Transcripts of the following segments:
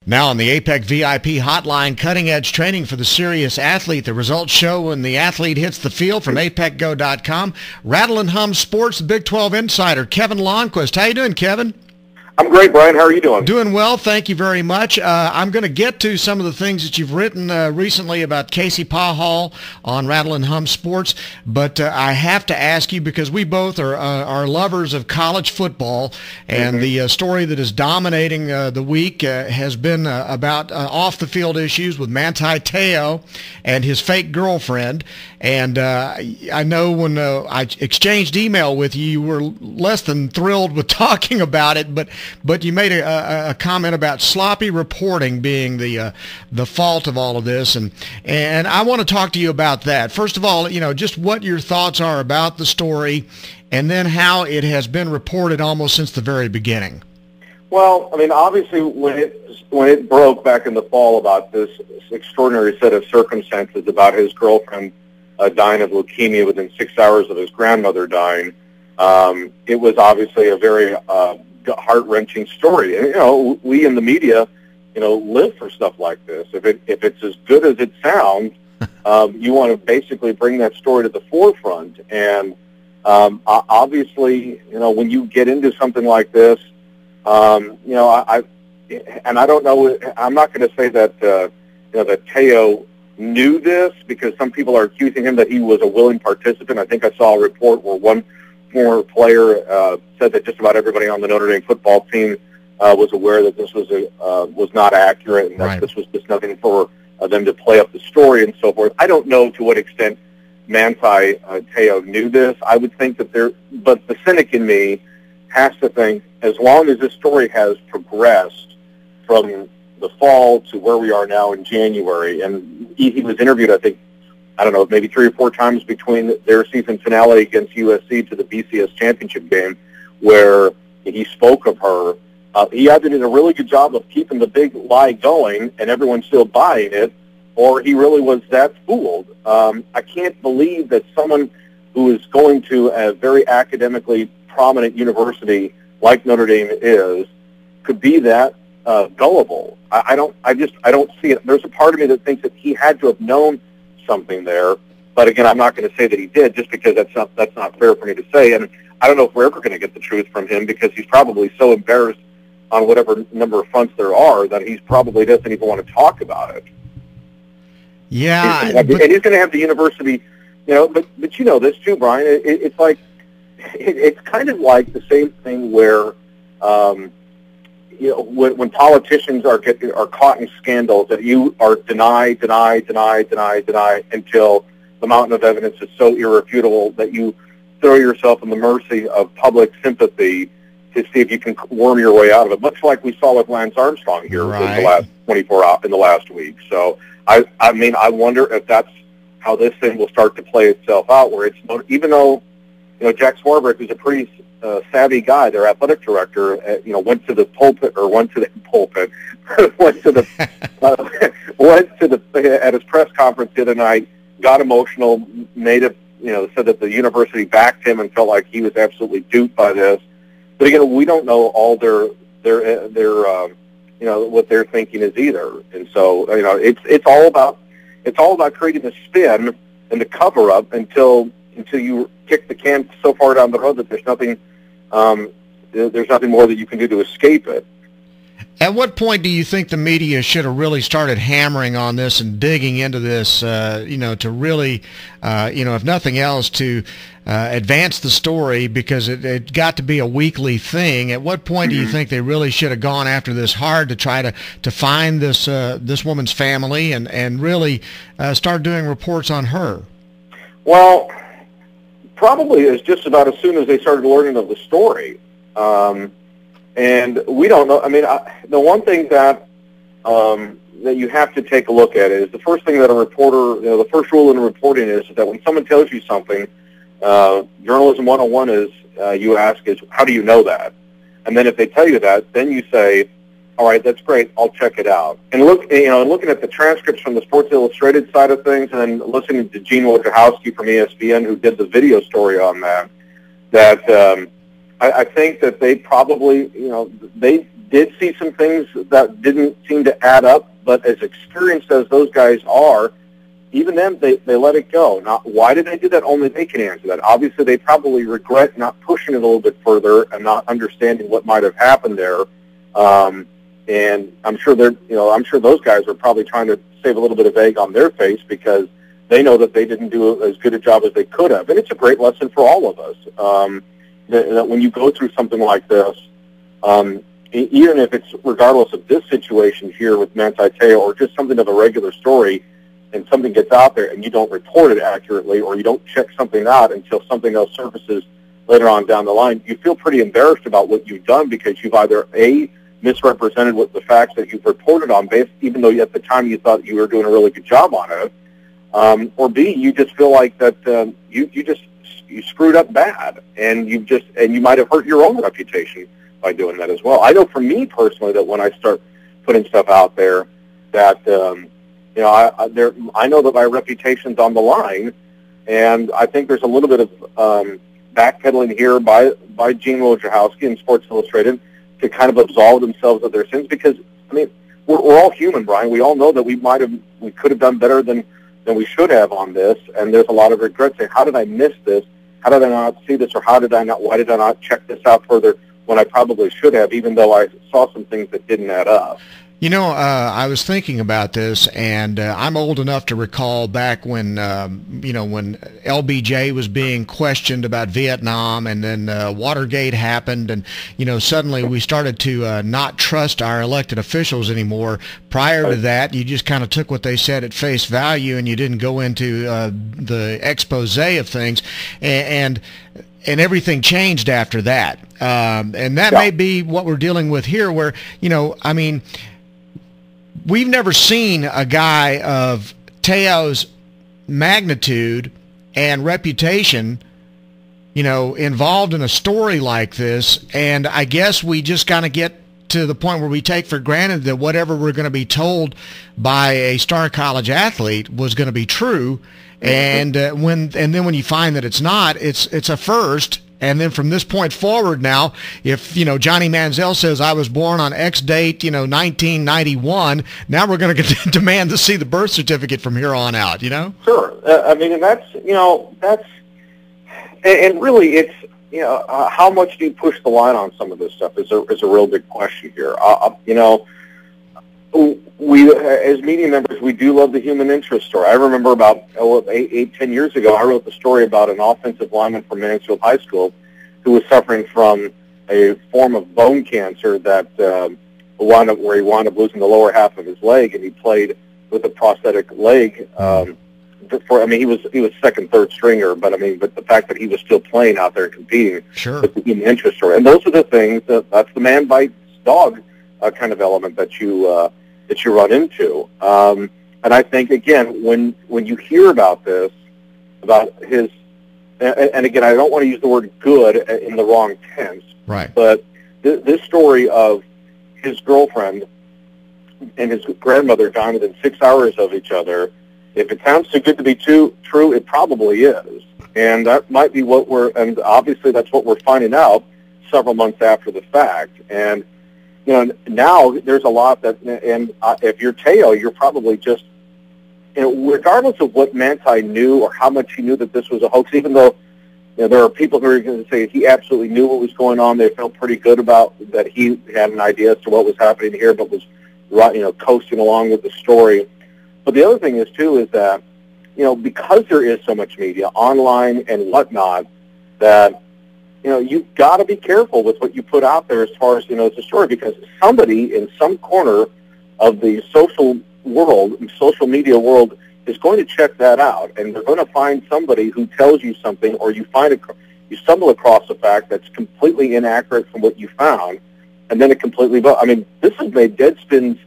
Now on the APEC VIP hotline, cutting-edge training for the serious athlete. The results show when the athlete hits the field from apecgo.com. Rattle and Hum Sports, the Big 12 insider, Kevin Lonnquist. How you doing, Kevin? I'm great, Brian. How are you doing? Doing well, thank you very much. I'm going to get to some of the things that you've written recently about Casey Pahal on Rattle and Hum Sports, but I have to ask you, because we both are lovers of college football, and the story that is dominating the week has been about off-the-field issues with Manti Te'o and his fake girlfriend. And I know when I exchanged email with you, you were less than thrilled with talking about it, but you made a comment about sloppy reporting being the fault of all of this, and I want to talk to you about that. First of all, just what your thoughts are about the story, and then how it has been reported almost since the very beginning. Well, I mean, obviously, when it broke back in the fall about this extraordinary set of circumstances about his girlfriend dying of leukemia within 6 hours of his grandmother dying, it was obviously a very heart-wrenching story. And, we in the media, live for stuff like this. If it's as good as it sounds, you want to basically bring that story to the forefront. And obviously, when you get into something like this, I don't know. I'm not going to say that that Te'o knew this, because some people are accusing him that he was a willing participant. I think I saw a report where one former player said that just about everybody on the Notre Dame football team was aware that this was not accurate, and that this was just nothing for them to play up the story and so forth. I don't know to what extent Manti Te'o knew this. I would think that but the cynic in me has to think, as long as this story has progressed from the fall to where we are now in January, and he was interviewed, I don't know, maybe 3 or 4 times between their season finale against USC to the BCS championship game, where he spoke of her. He either did a really good job of keeping the big lie going and everyone's still buying it, or he really was that fooled. I can't believe that someone who is going to a very academically prominent university like Notre Dame could be that gullible. I don't see it. There's a part of me that thinks that he had to have known something there, but again, I'm not going to say that he did, just because that's not fair for me to say. And I don't know if we're ever going to get the truth from him, because he's probably so embarrassed on whatever number of fronts there are that he's probably doesn't even want to talk about it. Yeah, and he's going to have the university, But you know this too, Brian. It's like it's kind of like the same thing where. When politicians are caught in scandals, that you are deny until the mountain of evidence is so irrefutable that you throw yourself in the mercy of public sympathy to see if you can worm your way out of it. Much like we saw with Lance Armstrong here in the last 24 hours, in the last week. So I wonder if that's how this thing will start to play itself out, where it's even though Jack Swarbrick, who's a pretty savvy guy, their athletic director, went to the at his press conference the other night, got emotional, said that the university backed him and felt like he was absolutely duped by this. But again, we don't know all their what they're thinking is either. And so it's all about creating a spin and the cover up until you kick the can so far down the road that there's nothing more that you can do to escape it. At what point do you think the media should have really started hammering on this and digging into this, to really, if nothing else, to advance the story, because it got to be a weekly thing? At what point do you think they really should have gone after this hard to try to find this woman's family and really start doing reports on her? Well, probably is just about as soon as they started learning of the story. And we don't know. I mean, the one thing that you have to take a look at is the first thing that a reporter, the first rule in reporting is that when someone tells you something, journalism 101 is, you ask is, how do you know that? And then if they tell you that, then you say, all right, that's great, I'll check it out. And looking at the transcripts from the Sports Illustrated side of things, and then listening to Gene Wojciechowski from ESPN, who did the video story on that I think that they probably, they did see some things that didn't seem to add up, but as experienced as those guys are, even then, they let it go. Now, why did they do that? Only they can answer that. Obviously, they probably regret not pushing it a little bit further and not understanding what might have happened there. And I'm sure I'm sure those guys are probably trying to save a little bit of egg on their face because they know that they didn't do as good a job as they could have. And it's a great lesson for all of us. That when you go through something like this, even if it's regardless of this situation here with Manti Te'o or just something of a regular story, and something gets out there and you don't report it accurately or you don't check something out until something else surfaces later on down the line, you feel pretty embarrassed about what you've done because you've either, A, misrepresented what the facts that you've reported on, even though at the time you thought you were doing a really good job on it, or B, you just feel like that you screwed up bad and you might have hurt your own reputation by doing that as well. I know for me personally that when I start putting stuff out there that I know that my reputation's on the line, and I think there's a little bit of backpedaling here by Gene Wojciechowski and Sports Illustrated to kind of absolve themselves of their sins because, we're all human, Brian. We all know that we could have done better than we should have on this, and there's a lot of regret saying, how did I miss this? How did I not see this? Or why did I not check this out further when I probably should have, even though I saw some things that didn't add up? I was thinking about this, and I'm old enough to recall back when, when LBJ was being questioned about Vietnam, and then Watergate happened, and, suddenly we started to not trust our elected officials anymore. Prior to that, you just kind of took what they said at face value, and you didn't go into the expose of things, and everything changed after that. And that may be what we're dealing with here, where, we've never seen a guy of Te'o's magnitude and reputation, involved in a story like this. And I guess we just kind of get to the point where we take for granted that whatever we're going to be told by a star college athlete was going to be true. And then when you find that it's not, it's a first. And then from this point forward now, if, Johnny Manziel says I was born on X date, 1991, now we're going to demand to see the birth certificate from here on out, Sure. And that's, and really it's, how much do you push the line on some of this stuff is a real big question here. We, as media members, we do love the human interest story. I remember about 10 years ago, I wrote the story about an offensive lineman from Mansfield High School who was suffering from a form of bone cancer that he wound up losing the lower half of his leg, and he played with a prosthetic leg. He was second, third stringer, but the fact that he was still playing out there competing, sure, with the human interest story, and those are the things that's the man bites dog kind of element that you run into. And I think, again, when you hear about this, about his, and again, I don't want to use the word good in the wrong tense, right? But this story of his girlfriend and his grandmother dying within 6 hours of each other, if it sounds too good to be true, it probably is. And that might be and obviously that's what we're finding out several months after the fact. And now there's a lot if you're Te'o, you're probably just, regardless of what Manti knew or how much he knew that this was a hoax, even though there are people who are going to say he absolutely knew what was going on, they felt pretty good about that he had an idea as to what was happening here, but was, coasting along with the story. But the other thing is, too, is that, because there is so much media online and whatnot, that you've got to be careful with what you put out there as far as, as a story, because somebody in some corner of the social media world is going to check that out, and they're going to find somebody who tells you something, or you stumble across a fact that's completely inaccurate from what you found, and then it completely, this has made Deadspin's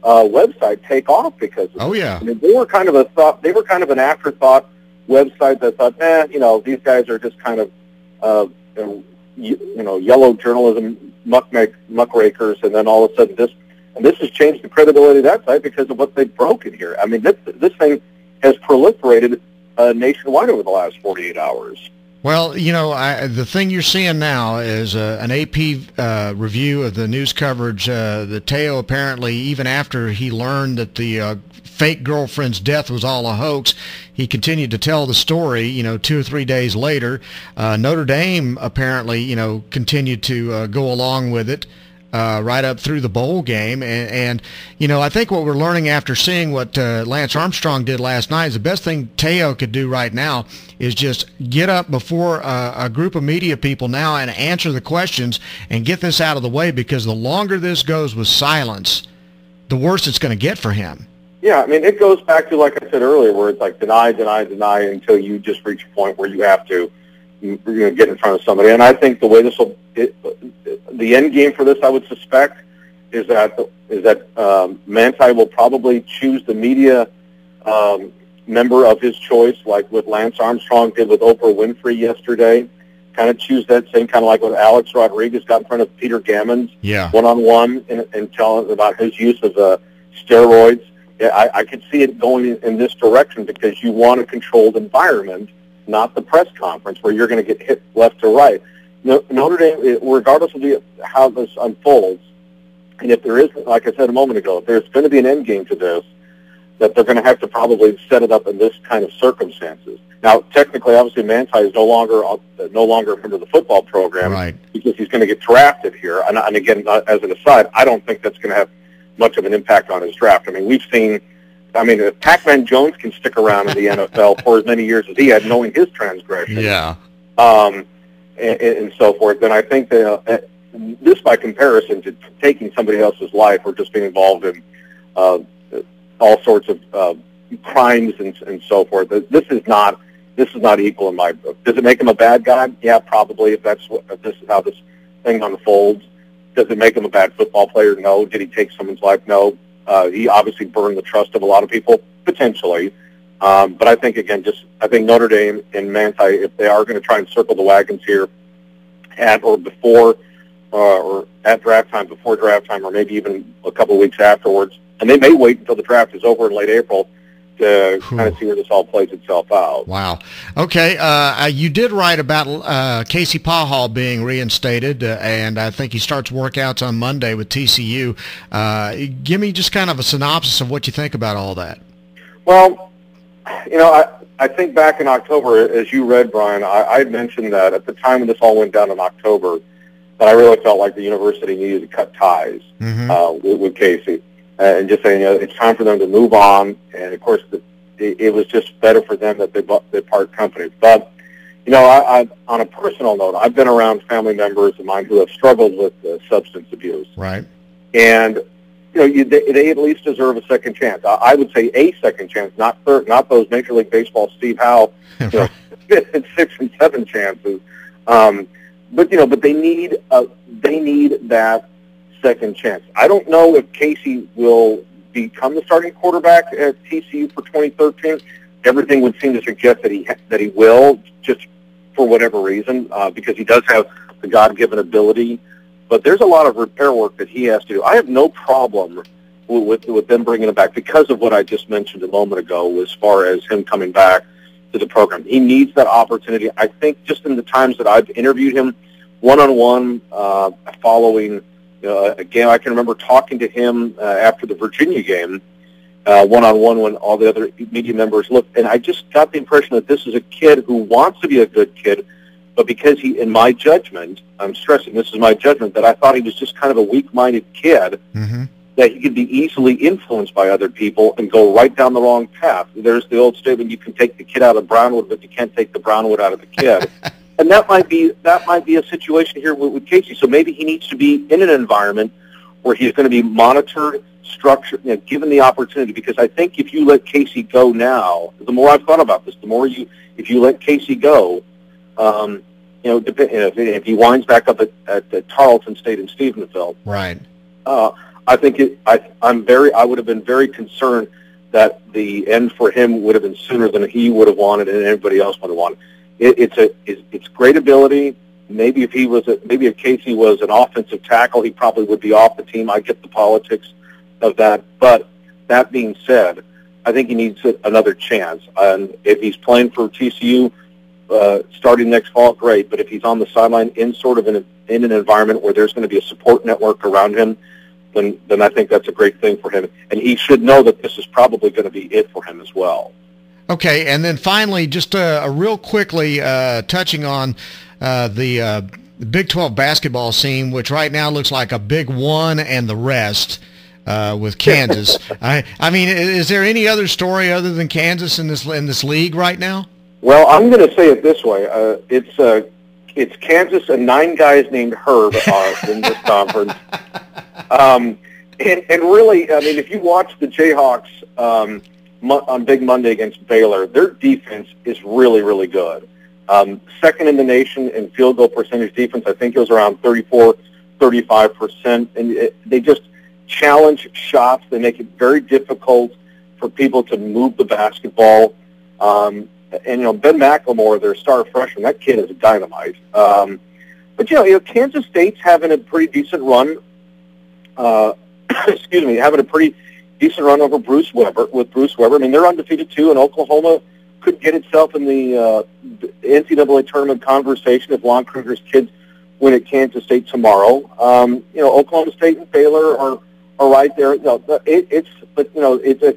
website take off because of oh yeah, they were kind of an afterthought website that thought, these guys are just kind of yellow journalism muckrakers, and then all of a sudden this has changed the credibility of that site because of what they've broken here. This thing has proliferated nationwide over the last 48 hours. Well, the thing you're seeing now is an AP review of the news coverage that Teo apparently, even after he learned that the fake girlfriend's death was all a hoax, he continued to tell the story, 2 or 3 days later. Notre Dame apparently, continued to go along with it. Right up through the bowl game. And I think what we're learning after seeing what Lance Armstrong did last night is the best thing Teo could do right now is just get up before a group of media people now and answer the questions and get this out of the way, because the longer this goes with silence, the worse it's going to get for him. Yeah, I mean, it goes back to, like I said earlier, where it's like deny, deny, deny until you just reach a point where you have to get in front of somebody. And I think the way the end game for this, I would suspect, is that Manti will probably choose the media member of his choice, like what Lance Armstrong did with Oprah Winfrey yesterday. Kind of choose that same kind of like what Alex Rodriguez got in front of Peter Gammons one-on-one and tell him about his use of steroids. Yeah, I could see it going in this direction, because you want a controlled environment, not the press conference where you're going to get hit left or right. Notre Dame, regardless of how this unfolds, and if there is, like I said a moment ago, if there's going to be an end game to this, that they're going to have to probably set it up in this kind of circumstances. Now, technically, obviously, Manti is no longer a member of the football program, right, because he's going to get drafted here. And again, as an aside, I don't think that's going to have much of an impact on his draft. I mean, we've seen. I mean, if Pac-Man Jones can stick around in the NFL for as many years as he had, knowing his transgressions, and so forth, then I think that this, by comparison to taking somebody else's life or just being involved in all sorts of crimes and so forth, this is not equal in my book. Does it make him a bad guy? Yeah, probably. If this is how this thing unfolds, does it make him a bad football player? No. Did he take someone's life? No. He obviously burned the trust of a lot of people, potentially. But I think, again, I think Notre Dame and Manti, if they are going to try and circle the wagons here at or before or at draft time, before draft time, or maybe even a couple of weeks afterwards, and they may wait until the draft is over in late April to kind of see where this all plays itself out. Wow. Okay, you did write about Casey Pahal being reinstated, and I think he starts workouts on Monday with TCU. Give me just kind of a synopsis of what you think about all that. Well, I think back in October, as you read, Brian, I had mentioned that at the time when this all went down in October, that I really felt like the university needed to cut ties with Casey. And just saying, it's time for them to move on. And, of course, it was just better for them that they part company. But, I on a personal note, I've been around family members of mine who have struggled with substance abuse. Right. And, they at least deserve a second chance. I would say a second chance, not those Major League Baseball Steve Howe, 5th and 6th and 7th chances. But they need that second chance. I don't know if Casey will become the starting quarterback at TCU for 2013. Everything would seem to suggest that he will, just for whatever reason, because he does have the God-given ability. But there's a lot of repair work that he has to do. I have no problem with them bringing him back because of what I just mentioned a moment ago as far as him coming back to the program. He needs that opportunity. I think just in the times that I've interviewed him one-on-one following a game, I can remember talking to him after the Virginia game one-on-one when all the other media members looked, and I just got the impression that this is a kid who wants to be a good kid, but because he, in my judgment, I'm stressing this is my judgment, that I thought he was just kind of a weak-minded kid, that he could be easily influenced by other people and go right down the wrong path. There's the old statement, you can take the kid out of Brownwood, but you can't take the Brownwood out of the kid. And that might be a situation here with Casey. So maybe he needs to be in an environment where he's going to be monitored, structured, given the opportunity. Because I think if you let Casey go now, the more I've thought about this, the more if you let Casey go, if he winds back up at Tarleton State in Stephenville, right? I think I would have been very concerned that the end for him would have been sooner than he would have wanted and anybody else would have wanted. It's great ability. Maybe if Casey was an offensive tackle, he probably would be off the team. I get the politics of that. But that being said, I think he needs another chance. And if he's playing for TCU, starting next fall, great. But if he's on the sideline in sort of in an environment where there's going to be a support network around him, then I think that's a great thing for him. And he should know that this is probably going to be it for him as well. Okay, and then finally, just real quickly touching on the Big 12 basketball scene, which right now looks like a big one and the rest with Kansas. I mean, is there any other story other than Kansas in this league right now? Well, I'm going to say it this way: it's Kansas and 9 guys named Herb in this conference. And really, I mean, if you watch the Jayhawks on Big Monday against Baylor, their defense is really, really good. Second in the nation in field goal percentage defense. I think it was around 34-35%. And they just challenge shots. They make it very difficult for people to move the basketball. And, Ben McLemore, their star freshman, that kid is dynamite. But, Kansas State's having a pretty decent run. Having a pretty decent run over Bruce Weber. I mean, they're undefeated too, and Oklahoma could get itself in the NCAA tournament conversation if Lonnquist's kids win at Kansas State tomorrow. Oklahoma State and Baylor are right there. It's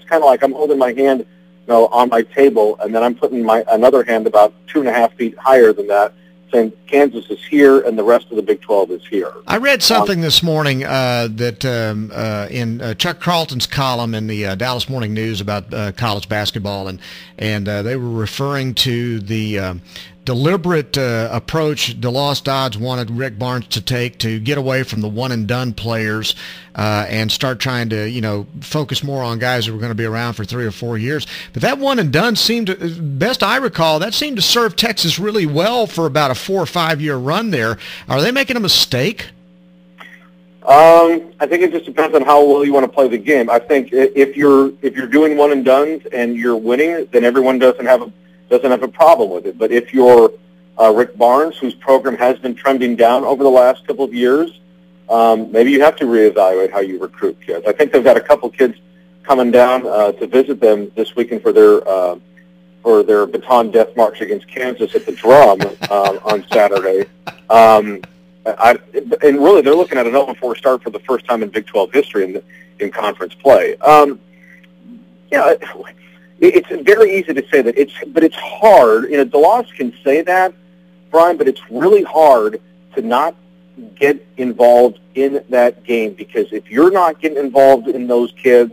kind of like I'm holding my hand, on my table, and then I'm putting my another hand about 2.5 feet higher than that, saying Kansas is here and the rest of the Big 12 is here. I read something this morning that in Chuck Carlton's column in the Dallas Morning News about college basketball, and they were referring to the deliberate approach DeLoss Dodds wanted Rick Barnes to take to get away from the one-and-done players and start trying to, focus more on guys who were going to be around for 3 or 4 years. But that one-and-done seemed to, best I recall, that seemed to serve Texas really well for about a 4 or 5 year run there. Are they making a mistake? I think it just depends on how well you want to play the game. I think if you're doing one-and-dones and you're winning, then everyone doesn't have a problem with it. But if you're Rick Barnes, whose program has been trending down over the last couple of years, maybe you have to reevaluate how you recruit kids. I think they've got a couple kids coming down to visit them this weekend for their baton death march against Kansas at the Drum on Saturday. And really, they're looking at an 0-4 start for the first time in Big 12 history in conference play. It's very easy to say that, but it's hard. DeLoss can say that, Brian, but it's really hard to not get involved in that game, because if you're not getting involved in those kids,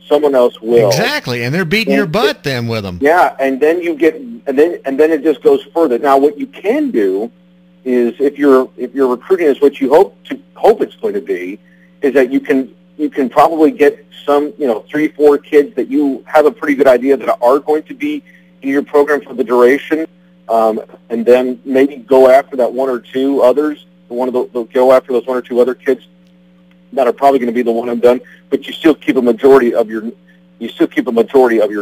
someone else will. Exactly, and they're beating your butt then with them. Yeah, and then you get, and then it just goes further. Now, what you can do is, if your recruiting is what you hope it's going to be, is that you can probably get some, 3-4 kids that you have a pretty good idea that are going to be in your program for the duration, and then maybe go after that one or two others. Go after those 1 or 2 other kids that are probably going to be the one and done. But you still keep a majority of your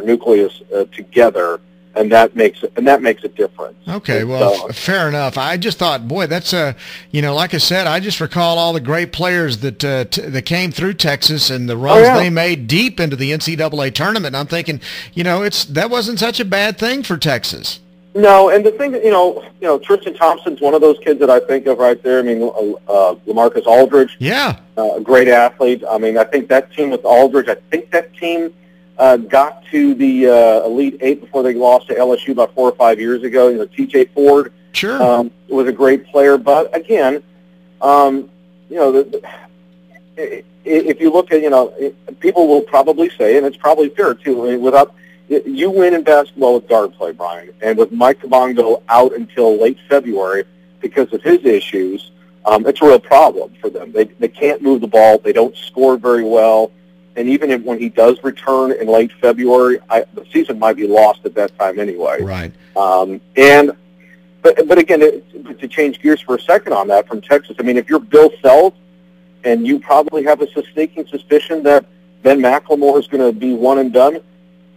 nucleus together. And that makes a difference. Okay, well, fair enough. I just thought, boy, that's like I said, I just recall all the great players that came through Texas and the runs they made deep into the NCAA tournament. And I'm thinking, that wasn't such a bad thing for Texas. No, and the thing that Tristan Thompson's one of those kids that I think of right there. I mean, LaMarcus Aldridge, a great athlete. I mean, I think that team with Aldridge, got to the Elite Eight before they lost to LSU about 4 or 5 years ago. T.J. Ford was a great player. But again, if you look at, people will probably say, and it's probably fair too, I mean, you win in basketball with guard play, Brian. And with Mike Kabongo out until late February because of his issues, it's a real problem for them. They can't move the ball. They don't score very well. And even when he does return in late February, the season might be lost at that time anyway. Right. But again, to change gears for a second on that from Texas, I mean, if you're Bill Self, and you probably have a sneaking suspicion that Ben McLemore is going to be one and done,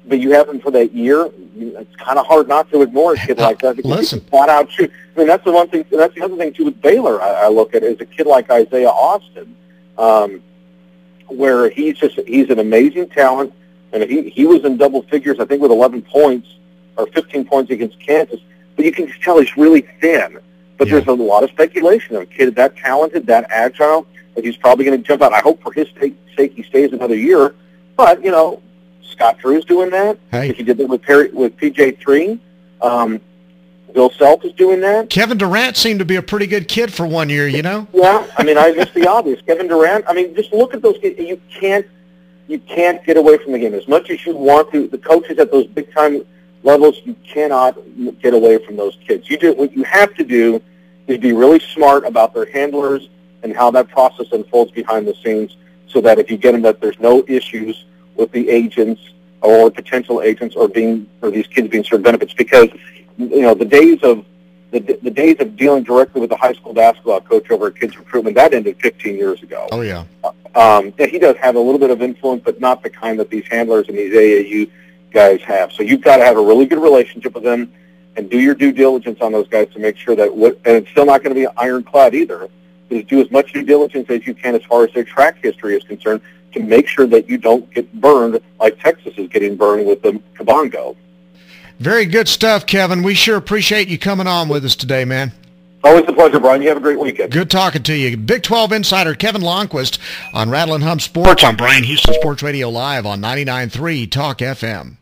but you have him for that year, it's kind of hard not to ignore a kid like that. Listen, flat out shoot. I mean, that's the one thing. That's the other thing too with Baylor. I look at is a kid like Isaiah Austin. Where he's an amazing talent, and he was in double figures, I think, with 11 points or 15 points against Kansas. but you can just tell he's really thin. But there's a lot of speculation of a kid that talented, that agile, that he's probably going to jump out. I hope for his sake he stays another year. But, you know, Scott Drew's doing that. Hey. He did that with PJ3. Bill Self is doing that. Kevin Durant seemed to be a pretty good kid for 1 year, you know? Yeah, I mean, I missed the obvious. Kevin Durant, I mean, just look at those kids. You can't get away from the game. As much as you want to, the coaches at those big-time levels, you cannot get away from those kids. What you have to do is be really smart about their handlers and how that process unfolds behind the scenes, so that if you get them, that there's no issues with the agents or potential agents or these kids being served benefits. Because, you know, the days of dealing directly with the high school basketball coach over a kid's recruitment, that ended 15 years ago. Oh yeah. He does have a little bit of influence, but not the kind that these handlers and these AAU guys have. So you've got to have a really good relationship with them and do your due diligence on those guys to make sure that and it's still not going to be ironclad either. Is do as much due diligence as you can as far as their track history is concerned to make sure that you don't get burned like Texas is getting burned with the Kabongo. Very good stuff, Kevin. We sure appreciate you coming on with us today, man. Always a pleasure, Bryan. You have a great weekend. Good talking to you. Big 12 insider Kevin Lonnquist on Rattle and Hum Sports on Bryan Houston Sports Radio Live on 99.3 Talk FM.